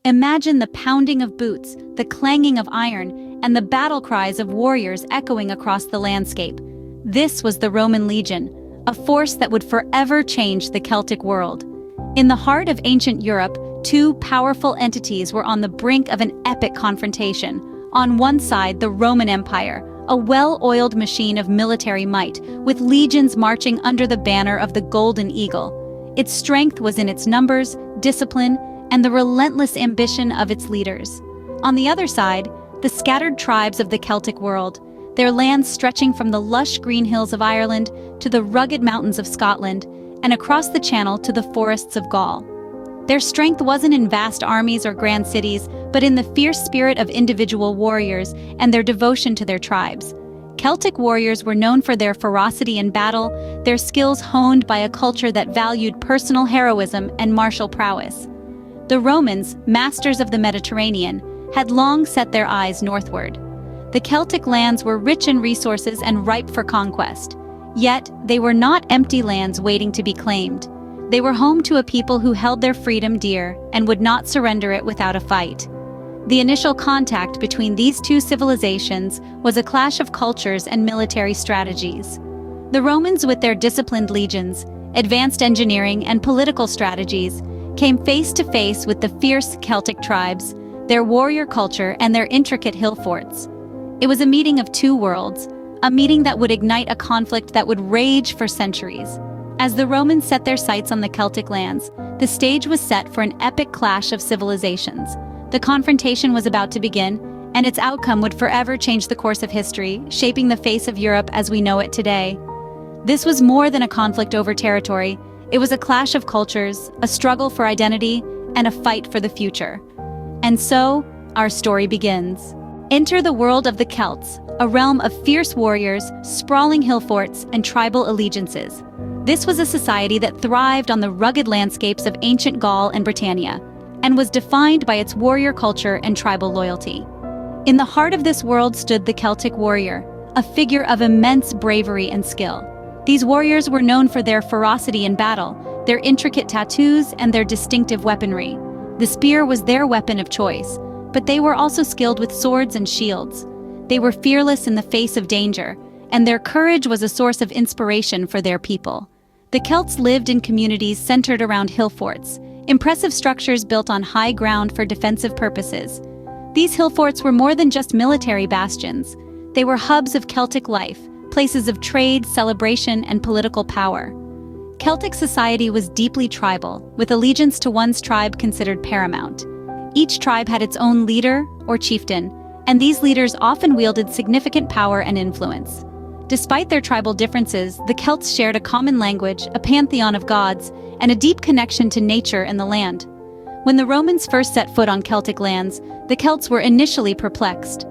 Imagine the pounding of boots, the clanging of iron, and the battle cries of warriors echoing across the landscape. This was the Roman legion, a force that would forever change the Celtic world. In the heart of ancient Europe, two powerful entities were on the brink of an epic confrontation. On one side, the Roman Empire, a well-oiled machine of military might, with legions marching under the banner of the Golden Eagle. Its strength was in its numbers, discipline, and the relentless ambition of its leaders. On the other side, the scattered tribes of the Celtic world, their lands stretching from the lush green hills of Ireland to the rugged mountains of Scotland, and across the Channel to the forests of Gaul. Their strength wasn't in vast armies or grand cities, but in the fierce spirit of individual warriors and their devotion to their tribes. Celtic warriors were known for their ferocity in battle, their skills honed by a culture that valued personal heroism and martial prowess. The Romans, masters of the Mediterranean, had long set their eyes northward. The Celtic lands were rich in resources and ripe for conquest. Yet, they were not empty lands waiting to be claimed. They were home to a people who held their freedom dear and would not surrender it without a fight. The initial contact between these two civilizations was a clash of cultures and military strategies. The Romans, with their disciplined legions, advanced engineering, and political strategies, came face to face with the fierce Celtic tribes, their warrior culture, and their intricate hill forts. It was a meeting of two worlds, a meeting that would ignite a conflict that would rage for centuries. As the Romans set their sights on the Celtic lands, the stage was set for an epic clash of civilizations. The confrontation was about to begin, and its outcome would forever change the course of history, shaping the face of Europe as we know it today. This was more than a conflict over territory. It was a clash of cultures, a struggle for identity, and a fight for the future. And so, our story begins. Enter the world of the Celts, a realm of fierce warriors, sprawling hill forts, and tribal allegiances. This was a society that thrived on the rugged landscapes of ancient Gaul and Britannia, and was defined by its warrior culture and tribal loyalty. In the heart of this world stood the Celtic warrior, a figure of immense bravery and skill. These warriors were known for their ferocity in battle, their intricate tattoos, and their distinctive weaponry. The spear was their weapon of choice, but they were also skilled with swords and shields. They were fearless in the face of danger, and their courage was a source of inspiration for their people. The Celts lived in communities centered around hill forts, impressive structures built on high ground for defensive purposes. These hill forts were more than just military bastions. They were hubs of Celtic life, places of trade, celebration, and political power. Celtic society was deeply tribal, with allegiance to one's tribe considered paramount. Each tribe had its own leader or chieftain, and these leaders often wielded significant power and influence. Despite their tribal differences, the Celts shared a common language, a pantheon of gods, and a deep connection to nature and the land. When the Romans first set foot on Celtic lands, the Celts were initially perplexed.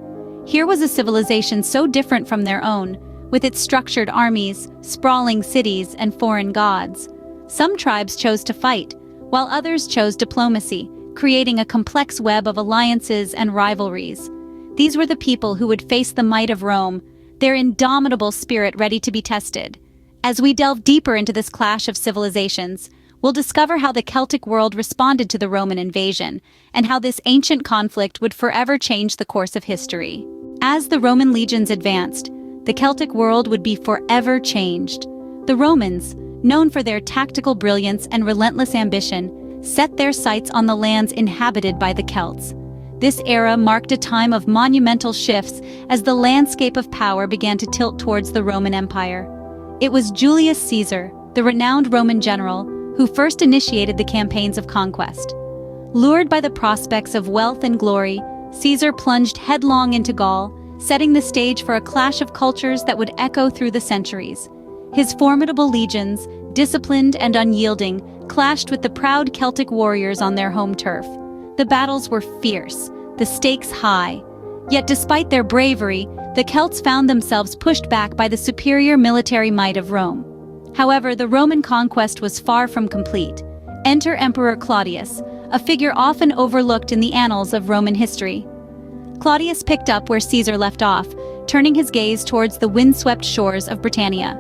Here was a civilization so different from their own, with its structured armies, sprawling cities, and foreign gods. Some tribes chose to fight, while others chose diplomacy, creating a complex web of alliances and rivalries. These were the people who would face the might of Rome, their indomitable spirit ready to be tested. As we delve deeper into this clash of civilizations, we'll discover how the Celtic world responded to the Roman invasion, and how this ancient conflict would forever change the course of history. As the Roman legions advanced, the Celtic world would be forever changed. The Romans, known for their tactical brilliance and relentless ambition, set their sights on the lands inhabited by the Celts. This era marked a time of monumental shifts as the landscape of power began to tilt towards the Roman Empire. It was Julius Caesar, the renowned Roman general, who first initiated the campaigns of conquest. Lured by the prospects of wealth and glory, Caesar plunged headlong into Gaul, setting the stage for a clash of cultures that would echo through the centuries. His formidable legions, disciplined and unyielding, clashed with the proud Celtic warriors on their home turf. The battles were fierce, the stakes high. Yet despite their bravery, the Celts found themselves pushed back by the superior military might of Rome. However, the Roman conquest was far from complete. Enter Emperor Claudius, a figure often overlooked in the annals of Roman history. Claudius picked up where Caesar left off, turning his gaze towards the windswept shores of Britannia.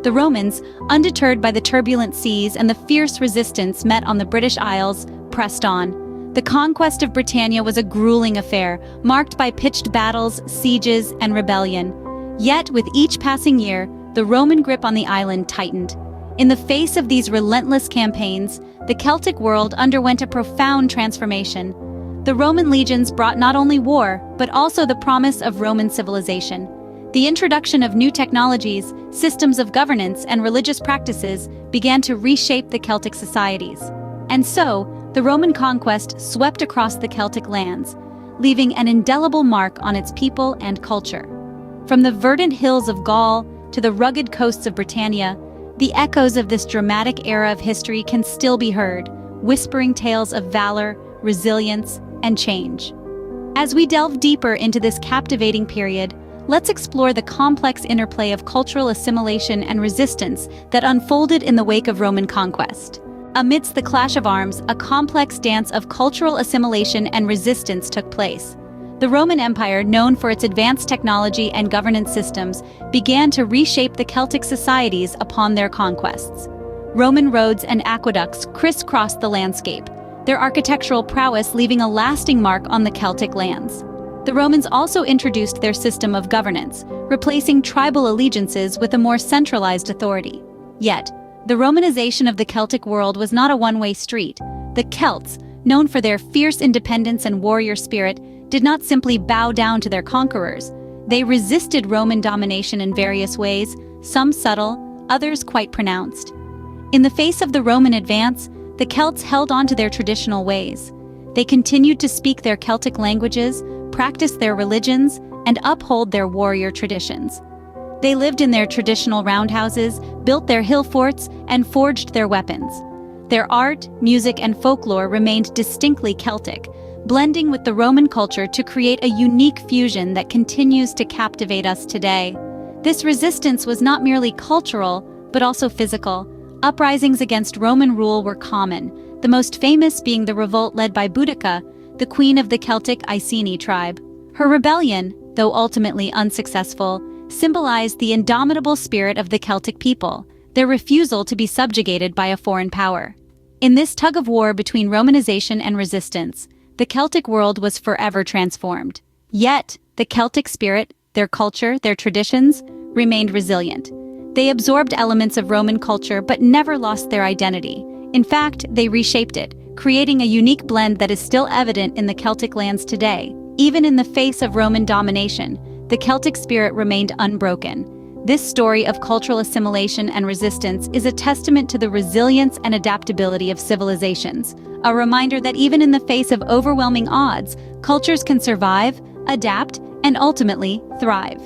The Romans, undeterred by the turbulent seas and the fierce resistance met on the British Isles, pressed on. The conquest of Britannia was a grueling affair, marked by pitched battles, sieges, and rebellion. Yet, with each passing year, the Roman grip on the island tightened. In the face of these relentless campaigns, the Celtic world underwent a profound transformation. The Roman legions brought not only war, but also the promise of Roman civilization. The introduction of new technologies, systems of governance, and religious practices began to reshape the Celtic societies. And so, the Roman conquest swept across the Celtic lands, leaving an indelible mark on its people and culture. From the verdant hills of Gaul to the rugged coasts of Britannia, the echoes of this dramatic era of history can still be heard, whispering tales of valor, resilience, and change. As we delve deeper into this captivating period, let's explore the complex interplay of cultural assimilation and resistance that unfolded in the wake of Roman conquest. Amidst the clash of arms, a complex dance of cultural assimilation and resistance took place. The Roman Empire, known for its advanced technology and governance systems, began to reshape the Celtic societies upon their conquests. Roman roads and aqueducts crisscrossed the landscape, their architectural prowess leaving a lasting mark on the Celtic lands. The Romans also introduced their system of governance, replacing tribal allegiances with a more centralized authority. Yet, the Romanization of the Celtic world was not a one-way street. The Celts, known for their fierce independence and warrior spirit, did not simply bow down to their conquerors. They resisted Roman domination in various ways, some subtle, others quite pronounced. In the face of the Roman advance, the Celts held on to their traditional ways. They continued to speak their Celtic languages, practice their religions, and uphold their warrior traditions. They lived in their traditional roundhouses, built their hill forts, and forged their weapons. Their art, music, and folklore remained distinctly Celtic, blending with the Roman culture to create a unique fusion that continues to captivate us today. This resistance was not merely cultural, but also physical. Uprisings against Roman rule were common, the most famous being the revolt led by Boudica, the queen of the Celtic Iceni tribe. Her rebellion, though ultimately unsuccessful, symbolized the indomitable spirit of the Celtic people, their refusal to be subjugated by a foreign power. In this tug-of-war between Romanization and resistance, the Celtic world was forever transformed. Yet, the Celtic spirit, their culture, their traditions, remained resilient. They absorbed elements of Roman culture but never lost their identity. In fact, they reshaped it, creating a unique blend that is still evident in the Celtic lands today. Even in the face of Roman domination, the Celtic spirit remained unbroken. This story of cultural assimilation and resistance is a testament to the resilience and adaptability of civilizations, a reminder that even in the face of overwhelming odds, cultures can survive, adapt, and ultimately thrive.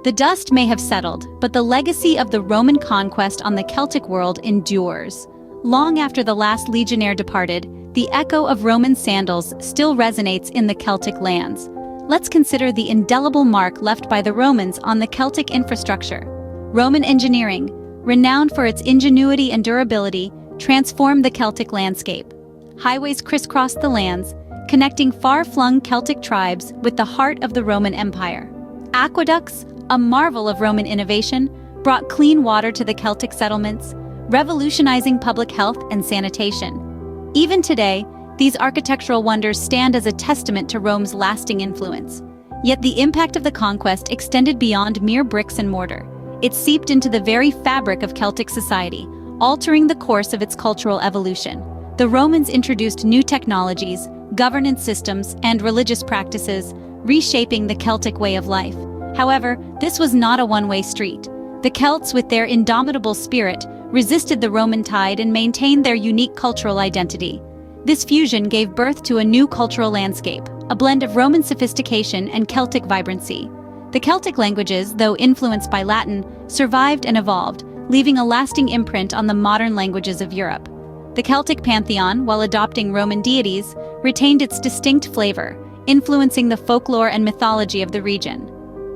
The dust may have settled, but the legacy of the Roman conquest on the Celtic world endures. Long after the last legionnaire departed, the echo of Roman sandals still resonates in the Celtic lands. Let's consider the indelible mark left by the Romans on the Celtic infrastructure. Roman engineering, renowned for its ingenuity and durability, transformed the Celtic landscape. Highways crisscrossed the lands, connecting far-flung Celtic tribes with the heart of the Roman Empire. Aqueducts, a marvel of Roman innovation, brought clean water to the Celtic settlements, revolutionizing public health and sanitation. Even today, these architectural wonders stand as a testament to Rome's lasting influence. Yet the impact of the conquest extended beyond mere bricks and mortar. It seeped into the very fabric of Celtic society, altering the course of its cultural evolution. The Romans introduced new technologies, governance systems, and religious practices, reshaping the Celtic way of life. However, this was not a one-way street. The Celts, with their indomitable spirit, resisted the Roman tide and maintained their unique cultural identity. This fusion gave birth to a new cultural landscape, a blend of Roman sophistication and Celtic vibrancy. The Celtic languages, though influenced by Latin, survived and evolved, leaving a lasting imprint on the modern languages of Europe. The Celtic pantheon, while adopting Roman deities, retained its distinct flavor, influencing the folklore and mythology of the region.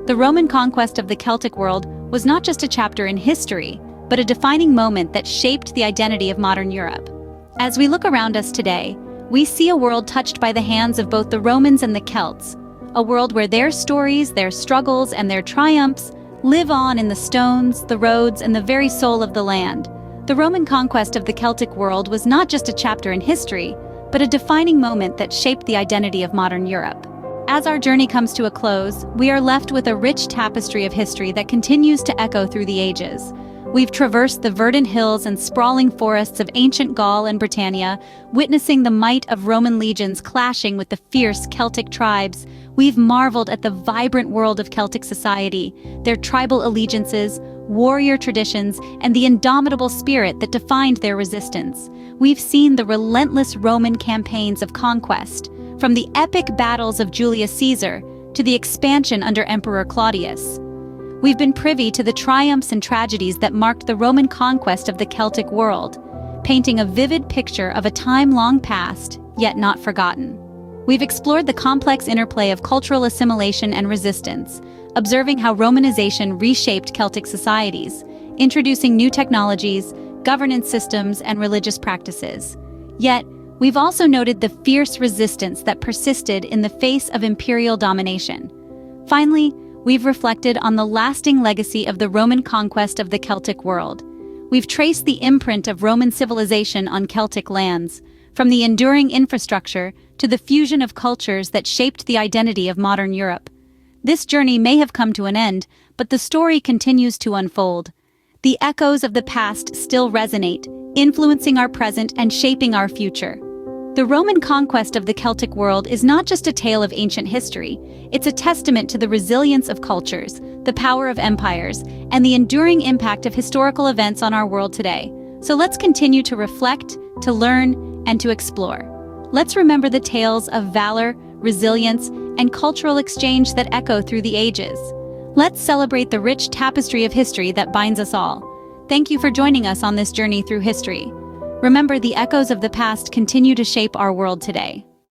The Roman conquest of the Celtic world was not just a chapter in history, but a defining moment that shaped the identity of modern Europe. As we look around us today, we see a world touched by the hands of both the Romans and the Celts, a world where their stories, their struggles, and their triumphs live on in the stones, the roads, and the very soul of the land. The Roman conquest of the Celtic world was not just a chapter in history, but a defining moment that shaped the identity of modern Europe. As our journey comes to a close, we are left with a rich tapestry of history that continues to echo through the ages. We've traversed the verdant hills and sprawling forests of ancient Gaul and Britannia, witnessing the might of Roman legions clashing with the fierce Celtic tribes. We've marveled at the vibrant world of Celtic society, their tribal allegiances, warrior traditions, and the indomitable spirit that defined their resistance. We've seen the relentless Roman campaigns of conquest, from the epic battles of Julius Caesar to the expansion under Emperor Claudius. We've been privy to the triumphs and tragedies that marked the Roman conquest of the Celtic world, painting a vivid picture of a time long past, yet not forgotten. We've explored the complex interplay of cultural assimilation and resistance, observing how Romanization reshaped Celtic societies, introducing new technologies, governance systems, and religious practices. Yet, we've also noted the fierce resistance that persisted in the face of imperial domination. Finally, we've reflected on the lasting legacy of the Roman conquest of the Celtic world. We've traced the imprint of Roman civilization on Celtic lands, from the enduring infrastructure to the fusion of cultures that shaped the identity of modern Europe. This journey may have come to an end, but the story continues to unfold. The echoes of the past still resonate, influencing our present and shaping our future. The Roman conquest of the Celtic world is not just a tale of ancient history, it's a testament to the resilience of cultures, the power of empires, and the enduring impact of historical events on our world today. So let's continue to reflect, to learn, and to explore. Let's remember the tales of valor, resilience, and cultural exchange that echo through the ages. Let's celebrate the rich tapestry of history that binds us all. Thank you for joining us on this journey through history. Remember, the echoes of the past continue to shape our world today.